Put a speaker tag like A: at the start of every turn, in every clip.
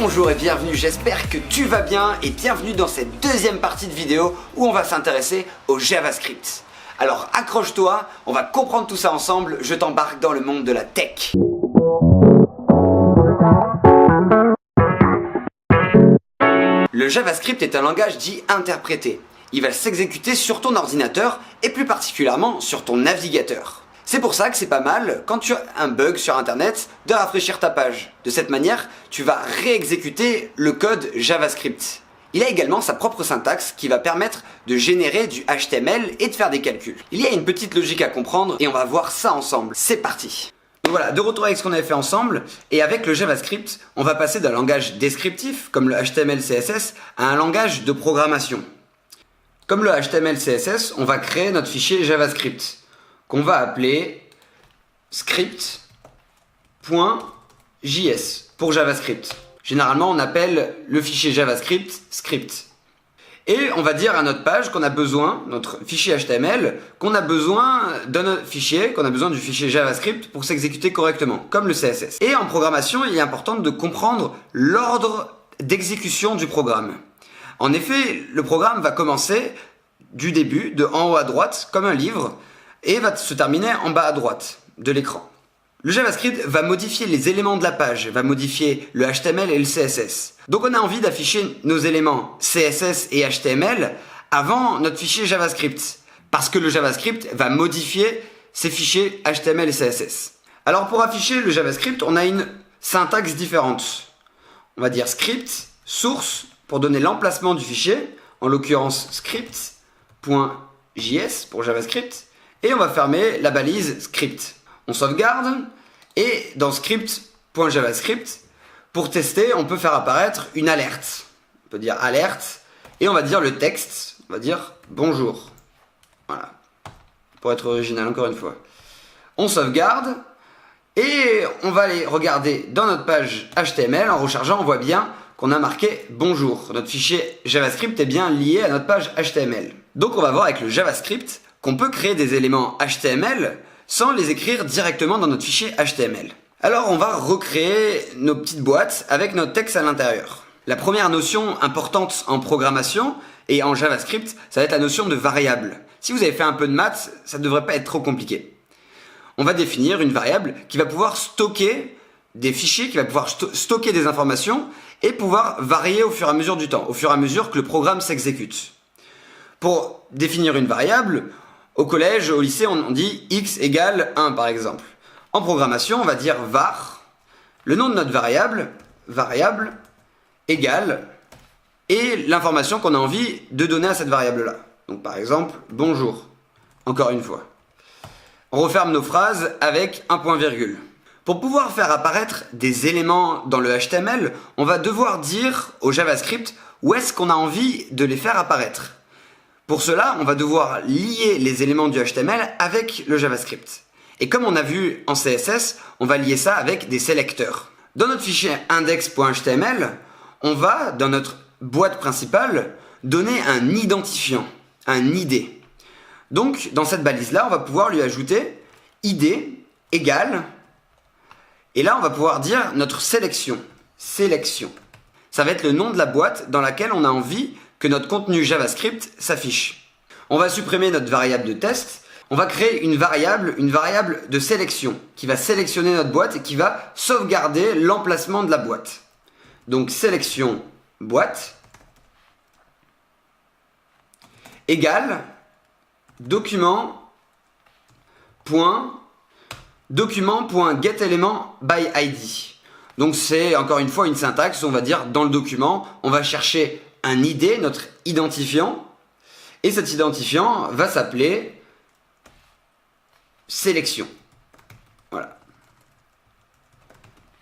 A: Bonjour et bienvenue, j'espère que tu vas bien et bienvenue dans cette deuxième partie de vidéo où on va s'intéresser au JavaScript. Alors accroche-toi, on va comprendre tout ça ensemble, je t'embarque dans le monde de la tech. Le JavaScript est un langage dit interprété. Il va s'exécuter sur ton ordinateur et plus particulièrement sur ton navigateur. C'est pour ça que c'est pas mal, quand tu as un bug sur internet, de rafraîchir ta page. De cette manière, tu vas réexécuter le code JavaScript. Il a également sa propre syntaxe qui va permettre de générer du HTML et de faire des calculs. Il y a une petite logique à comprendre et on va voir ça ensemble. C'est parti! Donc voilà, de retour avec ce qu'on avait fait ensemble, et avec le JavaScript, on va passer d'un langage descriptif, comme le HTML, CSS, à un langage de programmation. Comme le HTML, CSS, on va créer notre fichier JavaScript, qu'on va appeler script.js pour JavaScript. Généralement, on appelle le fichier JavaScript script. Et on va dire à notre page qu'on a besoin, notre fichier HTML, qu'on a besoin de notre fichier, qu'on a besoin du fichier JavaScript pour s'exécuter correctement, comme le CSS. Et en programmation, il est important de comprendre l'ordre d'exécution du programme. En effet, le programme va commencer du début, de en haut à droite, comme un livre, et va se terminer en bas à droite de l'écran. Le JavaScript va modifier les éléments de la page, va modifier le HTML et le CSS. Donc on a envie d'afficher nos éléments CSS et HTML avant notre fichier JavaScript, parce que le JavaScript va modifier ces fichiers HTML et CSS. Alors pour afficher le JavaScript, on a une syntaxe différente. On va dire script, source, pour donner l'emplacement du fichier, en l'occurrence script.js pour JavaScript, et on va fermer la balise script. On sauvegarde, et dans script.javascript, pour tester, on peut faire apparaître une alerte. On peut dire alerte, et on va dire le texte, on va dire bonjour. Voilà, pour être original encore une fois. On sauvegarde, et on va aller regarder dans notre page HTML, en rechargeant, on voit bien qu'on a marqué bonjour. Notre fichier JavaScript est bien lié à notre page HTML. Donc on va voir avec le JavaScript qu'on peut créer des éléments HTML sans les écrire directement dans notre fichier HTML. Alors on va recréer nos petites boîtes avec notre texte à l'intérieur. La première notion importante en programmation et en JavaScript, ça va être la notion de variable. Si vous avez fait un peu de maths, ça ne devrait pas être trop compliqué. On va définir une variable qui va pouvoir stocker des fichiers, qui va pouvoir stocker des informations et pouvoir varier au fur et à mesure du temps, au fur et à mesure que le programme s'exécute. Pour définir une variable, au collège, au lycée, on dit x égale 1 par exemple. En programmation, on va dire var, le nom de notre variable, variable, égale, et l'information qu'on a envie de donner à cette variable-là. Donc par exemple, bonjour, encore une fois. On referme nos phrases avec un point-virgule. Pour pouvoir faire apparaître des éléments dans le HTML, on va devoir dire au JavaScript où est-ce qu'on a envie de les faire apparaître. Pour cela, on va devoir lier les éléments du HTML avec le JavaScript. Et comme on a vu en CSS, on va lier ça avec des sélecteurs. Dans notre fichier index.html, on va, dans notre boîte principale, donner un identifiant, un ID. Donc, dans cette balise-là, on va pouvoir lui ajouter ID égale, et là, on va pouvoir dire notre sélection. Sélection. Ça va être le nom de la boîte dans laquelle on a envie que notre contenu JavaScript s'affiche. On va supprimer notre variable de test. On va créer une variable de sélection qui va sélectionner notre boîte et qui va sauvegarder l'emplacement de la boîte. Donc sélection boîte égale document.getElementById. Donc c'est encore une fois une syntaxe, on va dire dans le document, on va chercher un ID, notre identifiant, et cet identifiant va s'appeler sélection. Voilà.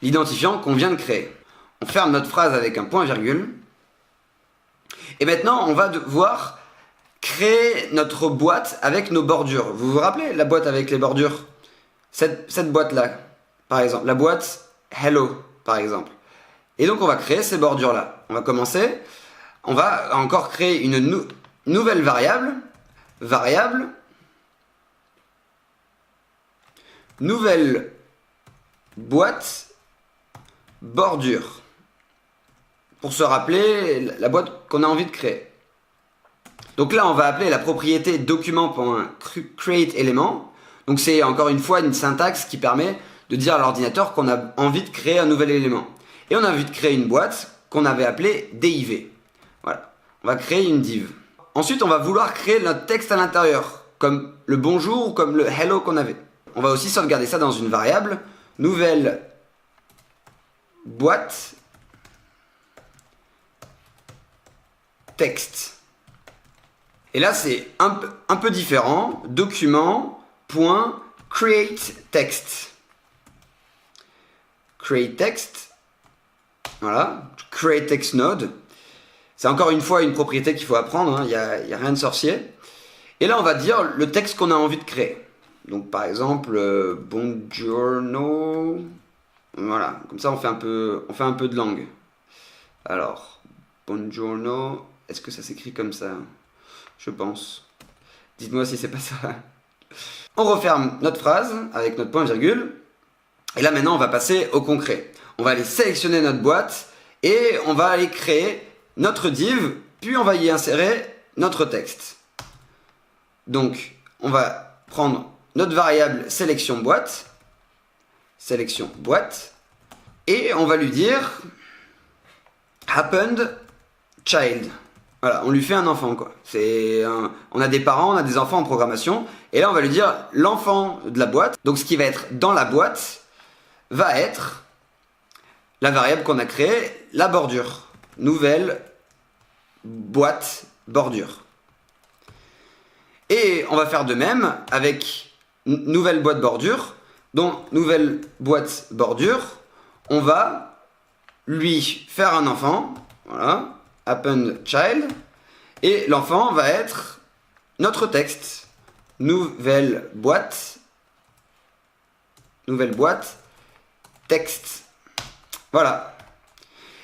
A: L'identifiant qu'on vient de créer. On ferme notre phrase avec un point-virgule. Et maintenant, on va devoir créer notre boîte avec nos bordures. Vous vous rappelez la boîte avec les bordures? Cette boîte-là, par exemple. La boîte Hello, par exemple. Et donc, on va créer ces bordures-là. On va commencer. On va encore créer une nouvelle variable. Variable. Nouvelle boîte bordure. pour se rappeler la boîte qu'on a envie de créer. Donc là, on va appeler la propriété document.createElement. Donc c'est encore une fois une syntaxe qui permet de dire à l'ordinateur qu'on a envie de créer un nouvel élément. Et on a envie de créer une boîte qu'on avait appelée div. Voilà, on va créer une div. Ensuite, on va vouloir créer notre texte à l'intérieur, comme le bonjour ou comme le hello qu'on avait. On va aussi sauvegarder ça dans une variable, nouvelle boîte texte. Et là, c'est un peu différent. Document.createText. Create text. Voilà. Create text node. C'est encore une fois une propriété qu'il faut apprendre. Hein. Il y a rien de sorcier. Et là, on va dire le texte qu'on a envie de créer. Donc, par exemple, buongiorno. Voilà. Comme ça, on fait un peu de langue. Alors, buongiorno. Est-ce que ça s'écrit comme ça ? Je pense. Dites-moi si c'est pas ça. On referme notre phrase avec notre point virgule. Et là maintenant on va passer au concret. On va aller sélectionner notre boîte et on va aller créer notre div, puis on va y insérer notre texte. Donc on va prendre notre variable sélection boîte, et on va lui dire happened child. Voilà, on lui fait un enfant, quoi. On a des parents, on a des enfants en programmation, et là on va lui dire l'enfant de la boîte. Donc ce qui va être dans la boîte va être la variable qu'on a créée, la bordure. Nouvelle boîte bordure. Et on va faire de même avec nouvelle boîte bordure. Donc nouvelle boîte bordure, on va lui faire un enfant. Voilà. Append child, et l'enfant va être notre texte. Nouvelle boîte texte. Voilà.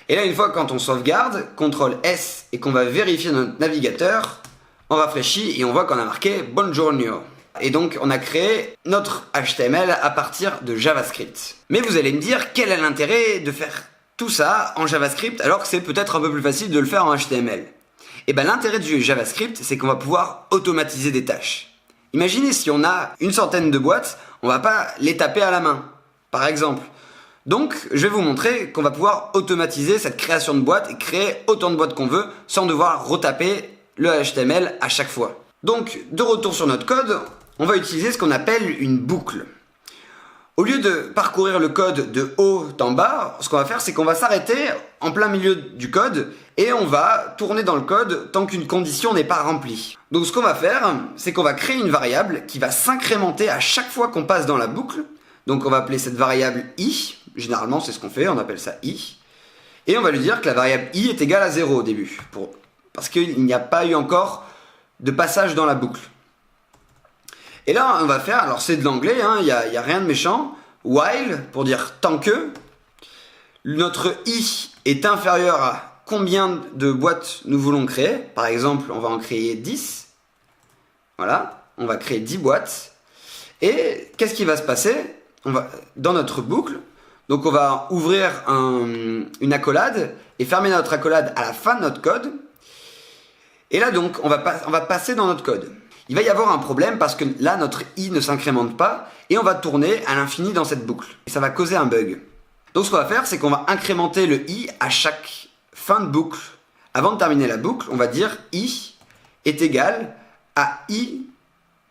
A: Et là, une fois quand on sauvegarde, CTRL S, et qu'on va vérifier notre navigateur, on rafraîchit et on voit qu'on a marqué Buongiorno. Et donc on a créé notre HTML à partir de JavaScript. Mais vous allez me dire, quel est l'intérêt de faire tout ça en JavaScript alors que c'est peut-être un peu plus facile de le faire en HTML? Et bien l'intérêt du JavaScript, c'est qu'on va pouvoir automatiser des tâches. Imaginez si on a une centaine de boîtes, on va pas les taper à la main, par exemple. Donc je vais vous montrer qu'on va pouvoir automatiser cette création de boîtes et créer autant de boîtes qu'on veut sans devoir retaper le HTML à chaque fois. Donc de retour sur notre code, on va utiliser ce qu'on appelle une boucle. Au lieu de parcourir le code de haut en bas, ce qu'on va faire, c'est qu'on va s'arrêter en plein milieu du code et on va tourner dans le code tant qu'une condition n'est pas remplie. Donc ce qu'on va faire, c'est qu'on va créer une variable qui va s'incrémenter à chaque fois qu'on passe dans la boucle. Donc on va appeler cette variable i, généralement c'est ce qu'on fait, on appelle ça i. Et on va lui dire que la variable i est égale à 0 au début, parce qu'il n'y a pas eu encore de passage dans la boucle. Et là, on va faire, alors c'est de l'anglais, hein, y a rien de méchant, while, pour dire tant que, notre i est inférieur à combien de boîtes nous voulons créer. Par exemple, on va en créer 10. Voilà, on va créer 10 boîtes. Et qu'est-ce qui va se passer? Dans notre boucle, donc on va ouvrir une accolade et fermer notre accolade à la fin de notre code. Et là donc, on va passer dans notre code. Il va y avoir un problème parce que là, notre i ne s'incrémente pas et on va tourner à l'infini dans cette boucle. Et ça va causer un bug. Donc ce qu'on va faire, c'est qu'on va incrémenter le i à chaque fin de boucle. Avant de terminer la boucle, on va dire i est égal à i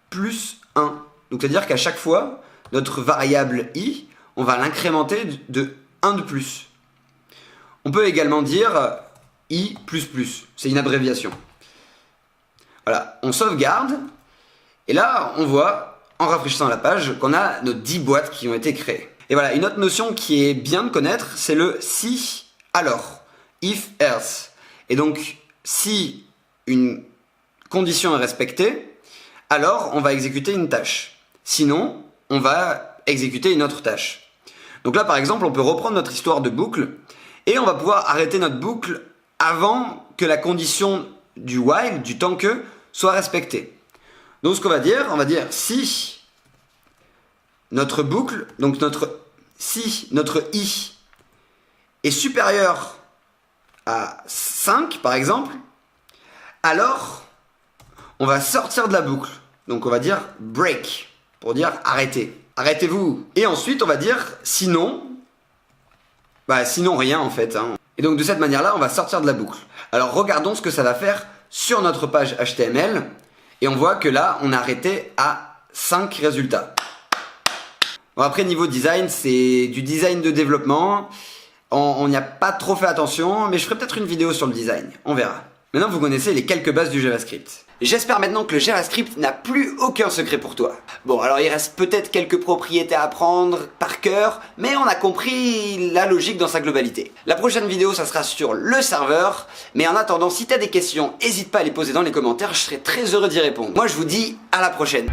A: plus 1. Donc c'est-à-dire qu'à chaque fois, notre variable i, on va l'incrémenter de 1 de plus. On peut également dire i++. C'est une abréviation. Voilà, on sauvegarde, et là, on voit, en rafraîchissant la page, qu'on a nos 10 boîtes qui ont été créées. Et voilà, une autre notion qui est bien de connaître, c'est le si, alors, if, else. Et donc, si une condition est respectée, alors on va exécuter une tâche. Sinon, on va exécuter une autre tâche. Donc là, par exemple, on peut reprendre notre histoire de boucle, et on va pouvoir arrêter notre boucle avant que la condition du while, du tant que, soit respectée. Donc ce qu'on va dire, si notre boucle, donc si notre i est supérieur à 5 par exemple, alors on va sortir de la boucle. Donc on va dire break pour dire arrêtez. Arrêtez-vous. Et ensuite on va dire sinon, sinon rien en fait. Et donc de cette manière-là, on va sortir de la boucle. Alors regardons ce que ça va faire sur notre page HTML. Et on voit que là, on a arrêté à 5 résultats. Bon, après, niveau design, c'est du design de développement. On n'y a pas trop fait attention, mais je ferai peut-être une vidéo sur le design. On verra. Maintenant, vous connaissez les quelques bases du JavaScript. J'espère maintenant que le JavaScript n'a plus aucun secret pour toi. Bon, alors il reste peut-être quelques propriétés à apprendre par cœur, mais on a compris la logique dans sa globalité. La prochaine vidéo, ça sera sur le serveur, mais en attendant, si t'as des questions, n'hésite pas à les poser dans les commentaires, je serai très heureux d'y répondre. Moi, je vous dis à la prochaine.